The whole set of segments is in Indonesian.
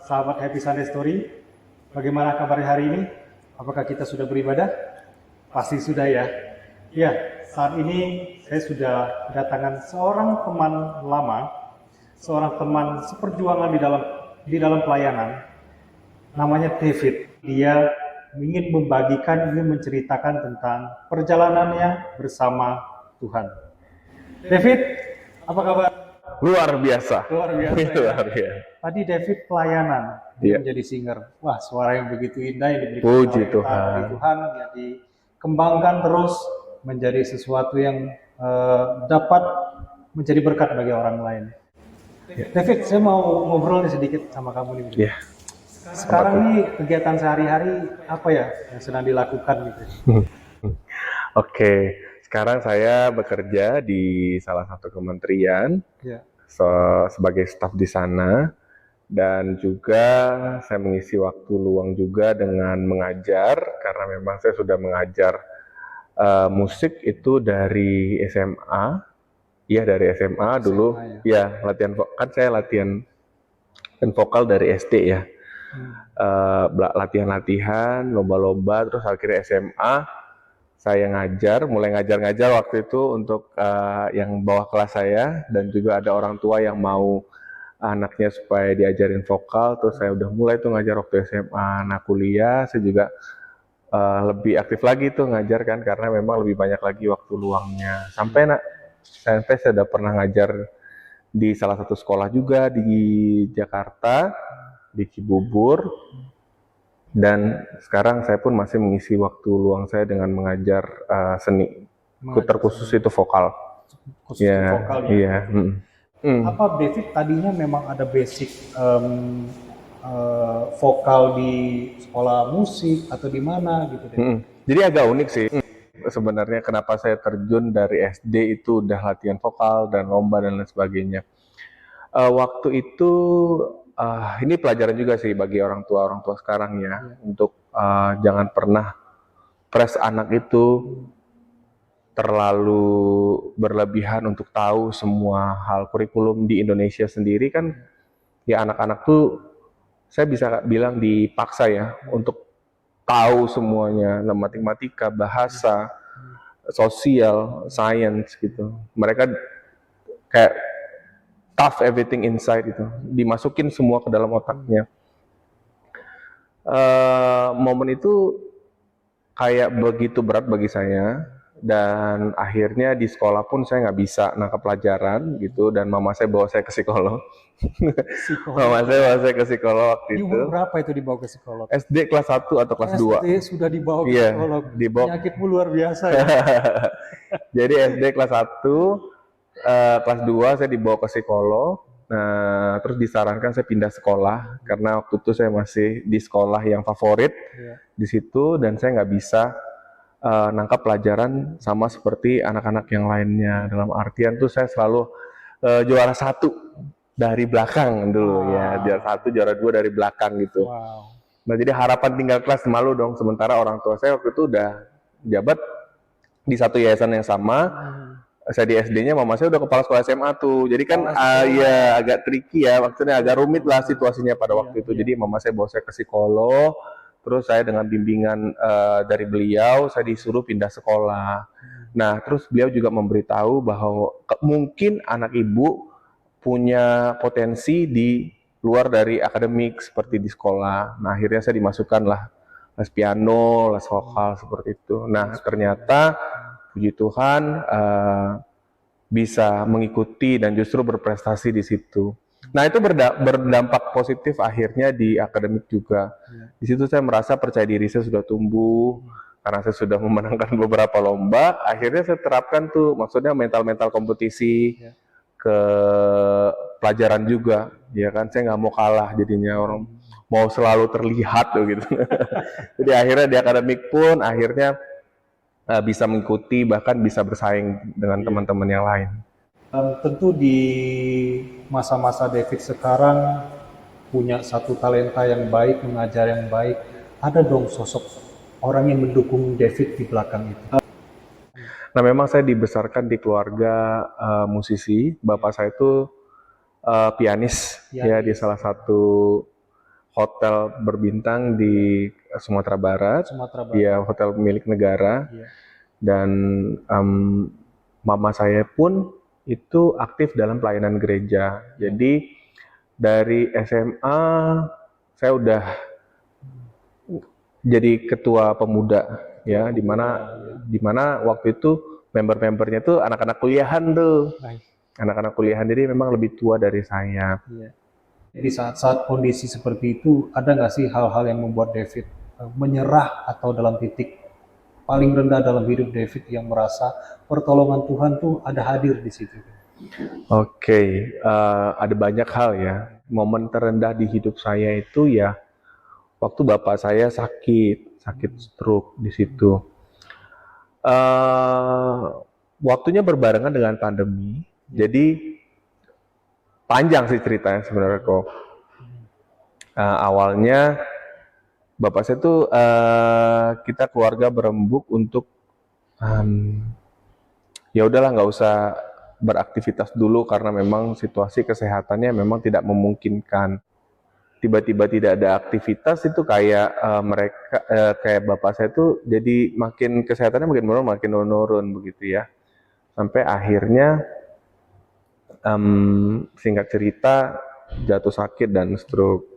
sahabat Happy Sunday Story. Bagaimana kabarnya hari ini? Apakah kita sudah beribadah? Pasti sudah ya. Ya, saat ini saya sudah kedatangan seorang teman lama, seorang teman seperjuangan di dalam pelayanan. Namanya David. Dia ingin menceritakan tentang perjalanannya bersama Tuhan. David, apa kabar? Luar biasa. Luar biasa. Luar biasa. Tadi David pelayanan, dia menjadi singer. Wah, suara yang begitu indah yang diberikan Puji oleh Tuhan. dari Tuhan, yang dikembangkan terus menjadi sesuatu yang dapat menjadi berkat bagi orang lain. David, saya mau ngobrol nih sedikit sama kamu nih. Iya. Sekarang nih kegiatan sehari-hari apa ya yang sedang dilakukan gitu? Oke, sekarang saya bekerja di salah satu kementerian Ya. sebagai staf di sana, dan juga saya mengisi waktu luang juga dengan mengajar, karena memang saya sudah mengajar musik itu dari SMA. Iya, dari SMA dulu. Ya, latihan kan saya latihan vokal dari SD ya. Latihan-latihan, lomba-lomba, terus akhirnya SMA saya mulai ngajar waktu itu untuk yang bawah kelas saya, dan juga ada orang tua yang mau anaknya supaya diajarin vokal, terus saya udah mulai tuh ngajar waktu SMA. Nah, kuliah saya juga lebih aktif lagi tuh ngajar kan, karena memang lebih banyak lagi waktu luangnya. Sampai saya udah pernah ngajar di salah satu sekolah juga di Jakarta, di Cibubur, dan sekarang saya pun masih mengisi waktu luang saya dengan mengajar seni, terkhusus itu vokal. Khusus vokal ya. Iya. Apa David tadinya memang ada basic vokal di sekolah musik atau di mana gitu deh? Jadi agak unik sih sebenarnya kenapa saya terjun dari SD itu udah latihan vokal dan lomba dan lain sebagainya. Waktu itu ini pelajaran juga sih bagi orang tua sekarang ya, untuk jangan pernah press anak itu terlalu berlebihan untuk tahu semua hal. Kurikulum di Indonesia sendiri kan ya, anak-anak tuh saya bisa bilang dipaksa ya untuk tahu semuanya, matematika, bahasa, sosial, science gitu. Mereka kayak tough everything inside itu, dimasukin semua ke dalam otaknya. Momen itu kayak begitu berat bagi saya, dan akhirnya di sekolah pun saya nggak bisa nangkap pelajaran gitu, dan mama saya bawa saya ke psikolog. Mama saya bawa saya ke psikolog waktu itu. Umur berapa itu dibawa ke psikolog? SD kelas 1 atau kelas 2. SD sudah dibawa ke psikolog. Penyakitmu luar biasa ya. Jadi SD kelas 1, kelas 2 saya dibawa ke psikolog. Nah, terus disarankan saya pindah sekolah karena waktu itu saya masih di sekolah yang favorit di situ, dan saya nggak bisa nangkap pelajaran sama seperti anak-anak yang lainnya. Dalam artian tuh saya selalu juara 1 dari belakang dulu ya, juara 1, juara 2 dari belakang gitu. Nah, jadi harapan tinggal kelas malu dong, sementara orang tua saya waktu itu udah jabat di satu yayasan yang sama. Saya di SD-nya, mama saya udah kepala sekolah SMA tuh. Jadi kan ya agak tricky ya, maksudnya agak rumit lah situasinya pada waktu itu. Jadi mama saya bawa saya ke psikolog, terus saya dengan bimbingan dari beliau, saya disuruh pindah sekolah. Nah, terus beliau juga memberitahu bahwa mungkin anak ibu punya potensi di luar dari akademik seperti di sekolah. Nah, akhirnya saya dimasukkan lah les piano, les vokal seperti itu. Nah, ternyata puji Tuhan bisa mengikuti dan justru berprestasi di situ. Nah, itu berdampak positif akhirnya di akademik juga. Di situ saya merasa percaya diri saya sudah tumbuh karena saya sudah memenangkan beberapa lomba. Akhirnya saya terapkan tuh, maksudnya mental kompetisi ke pelajaran juga, ya kan. Saya nggak mau kalah, jadinya orang mau selalu terlihat tuh gitu. Jadi akhirnya di akademik pun akhirnya bisa mengikuti, bahkan bisa bersaing dengan teman-teman yang lain. Tentu di masa-masa David sekarang punya satu talenta yang baik, mengajar yang baik. Ada dong sosok orang yang mendukung David di belakang itu. Nah, memang saya dibesarkan di keluarga musisi. Bapak saya itu pianis ya, di salah satu hotel berbintang di Sumatera Barat. Sumatera Barat. Ya, hotel milik negara. Iya. Dan mama saya pun itu aktif dalam pelayanan gereja. Jadi dari SMA saya udah jadi ketua pemuda ya, di mana waktu itu member-membernya tuh anak-anak kuliahan tuh. Baik. Anak-anak kuliahan, jadi memang lebih tua dari saya. Iya. Jadi saat-saat kondisi seperti itu, ada nggak sih hal-hal yang membuat David menyerah atau dalam titik paling rendah dalam hidup David yang merasa pertolongan Tuhan tuh ada hadir di situ? Oke, ada banyak hal ya. Momen terendah di hidup saya itu ya waktu bapak saya sakit stroke di situ. Waktunya berbarengan dengan pandemi, jadi panjang sih ceritanya sebenarnya kok. Awalnya bapak saya tuh kita keluarga berembuk untuk ya udahlah nggak usah beraktivitas dulu karena memang situasi kesehatannya memang tidak memungkinkan. Tiba-tiba tidak ada aktivitas itu kayak mereka kayak bapak saya tuh jadi makin kesehatannya makin menurun begitu ya. Sampai akhirnya singkat cerita jatuh sakit dan stroke.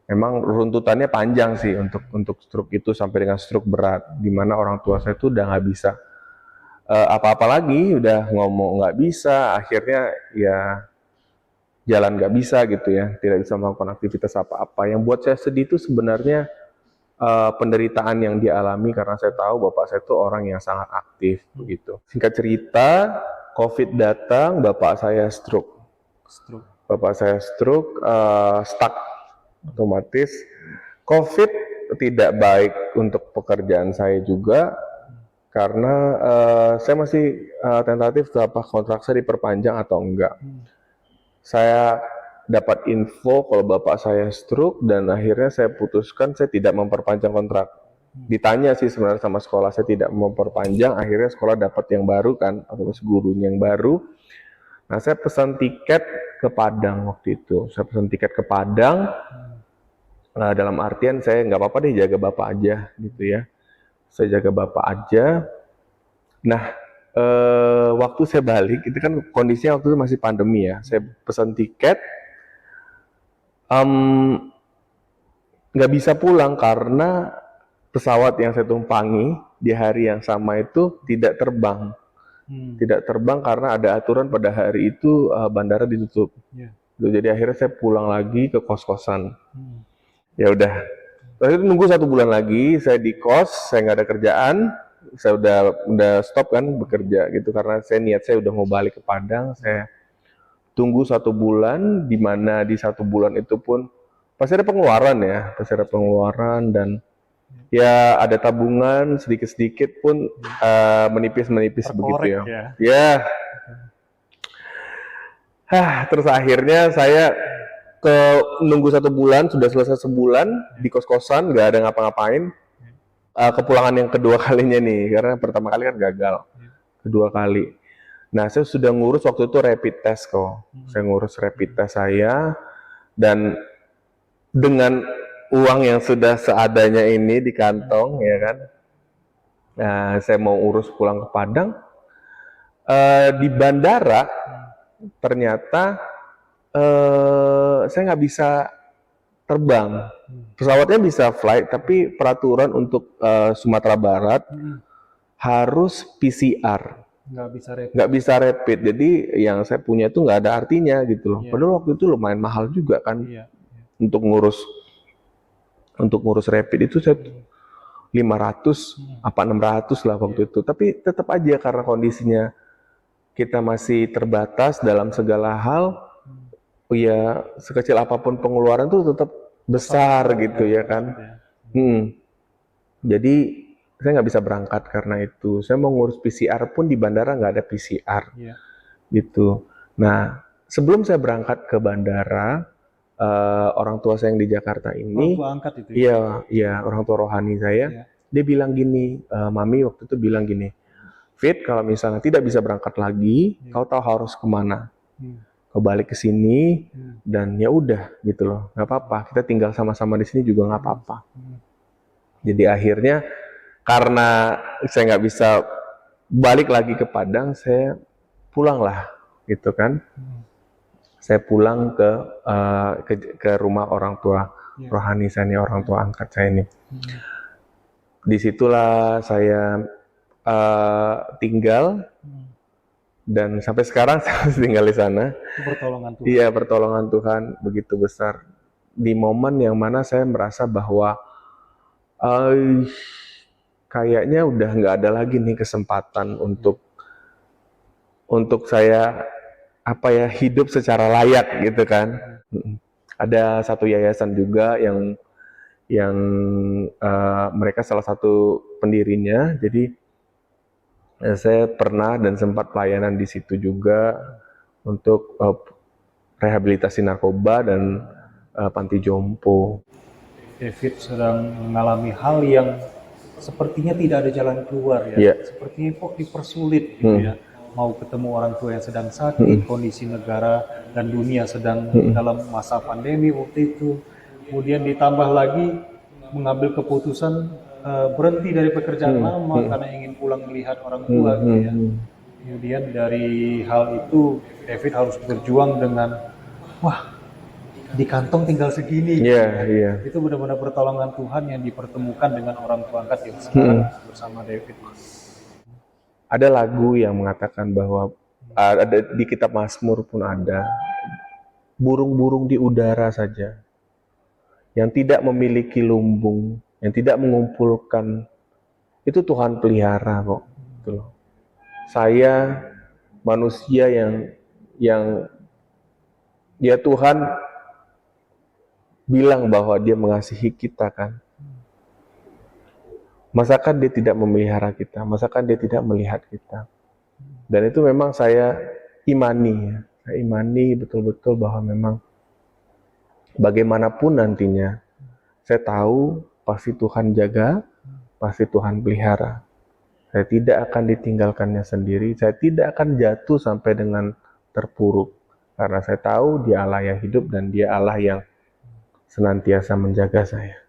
Memang runtutannya panjang sih untuk stroke itu sampai dengan stroke berat, di mana orang tua saya tuh udah nggak bisa apa-apa lagi, udah ngomong nggak bisa, akhirnya ya jalan nggak bisa gitu ya, tidak bisa melakukan aktivitas apa-apa. Yang buat saya sedih itu sebenarnya penderitaan yang dialami karena saya tahu bapak saya itu orang yang sangat aktif begitu. Singkat cerita, COVID datang, bapak saya stroke. Bapak saya stroke, stuck otomatis. COVID tidak baik untuk pekerjaan saya juga karena saya masih tentatif apa kontrak saya diperpanjang atau enggak. Saya dapat info kalau bapak saya stroke dan akhirnya saya putuskan saya tidak memperpanjang kontrak. Ditanya sih sebenarnya sama sekolah, saya tidak memperpanjang, akhirnya sekolah dapat yang baru kan, atau gurunya yang baru. Nah, saya pesan tiket ke Padang waktu itu. Saya pesan tiket ke Padang, dalam artian saya nggak apa-apa deh jaga bapak aja gitu ya. Saya jaga bapak aja. Nah, waktu saya balik, itu kan kondisinya waktu itu masih pandemi ya. Saya pesan tiket, nggak bisa pulang karena pesawat yang saya tumpangi di hari yang sama itu tidak terbang. Tidak terbang karena ada aturan pada hari itu bandara ditutup. Jadi akhirnya saya pulang lagi ke kos-kosan. Ya udah. Terus itu nunggu 1 bulan lagi, saya di kos, saya nggak ada kerjaan. Saya udah stop kan bekerja gitu karena saya udah mau balik ke Padang. Saya tunggu 1 bulan, di mana di 1 bulan itu pun pasti ada pengeluaran ya, pasti ada pengeluaran dan ya ada tabungan sedikit-sedikit pun menipis-menipis begitu ya. Ya. Terus akhirnya saya nunggu 1 bulan, sudah selesai sebulan di kos-kosan, nggak ada ngapa-ngapain. Kepulangan yang kedua kalinya nih, karena pertama kali kan gagal, kedua kali. Nah, saya sudah ngurus waktu itu rapid test kok. Saya ngurus rapid test saya, dan dengan uang yang sudah seadanya ini di kantong, ya kan. Nah, saya mau urus pulang ke Padang. Di bandara, ternyata saya nggak bisa terbang. Pesawatnya bisa flight, tapi peraturan untuk Sumatera Barat harus PCR. Nggak bisa rapid. Jadi yang saya punya itu nggak ada artinya gitu loh. Padahal waktu itu lumayan mahal juga kan untuk ngurus rapid itu saya 500 apa 600 lah waktu itu. Tapi tetap aja karena kondisinya kita masih terbatas dalam segala hal, ya sekecil apapun pengeluaran tuh tetap besar gitu ya kan. Jadi saya nggak bisa berangkat karena itu. Saya mau ngurus PCR pun di bandara nggak ada PCR gitu. Nah, sebelum saya berangkat ke bandara, orang tua saya yang di Jakarta ini, iya orang tua rohani saya, dia bilang gini, mami waktu itu bilang gini, Fit, kalau misalnya tidak bisa berangkat lagi, kau tahu harus kemana? balik ke sini dan ya udah gitu loh, nggak apa-apa, kita tinggal sama-sama di sini juga nggak apa-apa. Jadi akhirnya karena saya nggak bisa balik lagi ke Padang, saya pulang lah gitu kan. Saya pulang ke rumah orang tua rohani saya nih, orang tua angkat saya ini. Disitulah saya tinggal dan sampai sekarang saya masih tinggal di sana. Itu pertolongan Tuhan. Iya, pertolongan Tuhan begitu besar. Di momen yang mana saya merasa bahwa kayaknya udah nggak ada lagi nih kesempatan untuk saya hidup secara layak gitu kan. Ada satu yayasan juga yang mereka salah satu pendirinya, jadi saya pernah dan sempat pelayanan di situ juga untuk rehabilitasi narkoba dan panti jompo. David sedang mengalami hal yang sepertinya tidak ada jalan keluar ya. Yeah. Sepertinya kok dipersulit gitu ya. Mau ketemu orang tua yang sedang sakit, kondisi negara dan dunia sedang dalam masa pandemi waktu itu. Kemudian ditambah lagi mengambil keputusan berhenti dari pekerjaan lama karena ingin pulang melihat orang tua gitu ya. Kemudian dari hal itu David harus berjuang dengan di kantong tinggal segini. Itu benar-benar pertolongan Tuhan yang dipertemukan dengan orang tua angkat yang sekarang bersama David. Ada lagu yang mengatakan bahwa ada di kitab Mazmur pun ada, burung-burung di udara saja yang tidak memiliki lumbung, yang tidak mengumpulkan, itu Tuhan pelihara kok. Gitu loh. Saya manusia yang ya Tuhan bilang bahwa Dia mengasihi kita kan. Masakan Dia tidak memelihara kita, masakan Dia tidak melihat kita. Dan itu memang saya imani ya. Saya imani betul-betul bahwa memang bagaimanapun nantinya, saya tahu pasti Tuhan jaga, pasti Tuhan pelihara. Saya tidak akan ditinggalkannya sendiri, saya tidak akan jatuh sampai dengan terpuruk. Karena saya tahu Dia Allah yang hidup dan Dia Allah yang senantiasa menjaga saya.